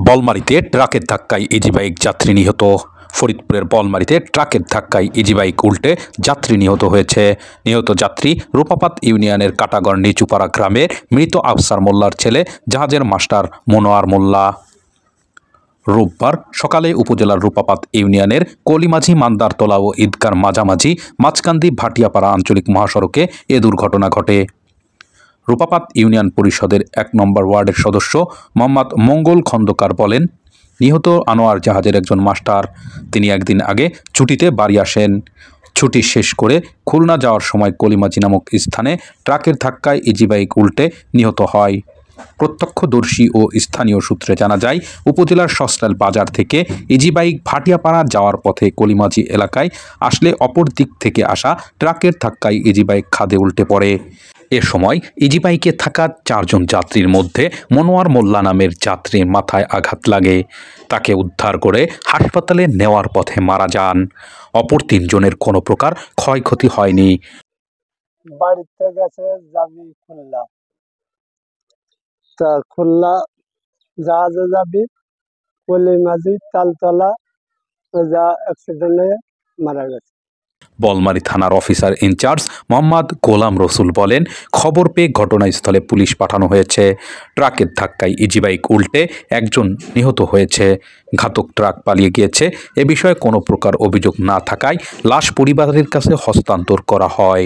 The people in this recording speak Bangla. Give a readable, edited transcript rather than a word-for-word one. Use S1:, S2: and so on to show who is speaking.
S1: বলমারীতে ট্রাকের ধাক্কায় ইজি বাইক যাত্রী নিহত। ফরিদপুরের বলমারীতে ট্রাকের ধাক্কায় ইজি বাইক উল্টে যাত্রী নিহত হয়েছে। নিহত যাত্রী রূপাপাত ইউনিয়নের কাটাগড় নিচুপাড়া গ্রামের মৃত আফসার মোল্লার ছেলে জাহাজের মাস্টার মনোয়ার মোল্লা। রোববার সকালে উপজেলার রূপাপাত ইউনিয়নের কলিমাঝি মান্দারতলা ও ঈদগার মাঝামাঝি মাঝকান্দি ভাটিয়াপাড়া আঞ্চলিক মহাসড়কে এ দুর্ঘটনা ঘটে। রূপাপাত ইউনিয়ন পরিষদের ১ নম্বর ওয়ার্ডের সদস্য মোহাম্মদ মঙ্গল খন্দকার বলেন, নিহত আনোয়ার জাহাজের একজন মাস্টার। তিনি একদিন আগে ছুটিতে বাড়ি আসেন। ছুটি শেষ করে খুলনা যাওয়ার সময় কলিমাঝি নামক স্থানে ট্রাকের ধাক্কায় ইজি বাইক উল্টে নিহত হয়। প্রত্যক্ষদর্শী ও স্থানীয় সূত্রে জানা যায়, উপজেলার সসলাল বাজার থেকে ইজি বাইক ভাটিয়াপাড়া যাওয়ার পথে কলিমাঝি এলাকায় আসলে অপর দিক থেকে আসা ট্রাকের ধাক্কায় ইজি বাইক খাদে উল্টে পড়ে। এ সময় ইজি বাইকে থাকা ৪ জন যাত্রীর মধ্যে মনোয়ার মোল্লা নামের যাত্রীর মাথায় আঘাত লাগে। তাকে উদ্ধার করে হাসপাতালে নেওয়ার পথে মারা যান। অপর ৩ জনের কোনো প্রকার ক্ষয়ক্ষতি হয়নি।
S2: বাড়িতে গেছে যাবি খুলনা, তা খুলনা জাহাজে যাবি কলিমাঝি তালতলা যা অ্যাক্সিডেন্টে মারা গেছে।
S1: বলমারী থানার অফিসার ইনচার্জ মোহাম্মদ গোলাম রসুল বলেন, খবর পেয়ে ঘটনাস্থলে পুলিশ পাঠানো হয়েছে। ট্রাকের ধাক্কায় ইজি বাইক উল্টে একজন নিহত হয়েছে। ঘাতক ট্রাক পালিয়ে গিয়েছে। এ বিষয়ে কোনো প্রকার অভিযোগ না থাকায় লাশ পরিবারের কাছে হস্তান্তর করা হয়।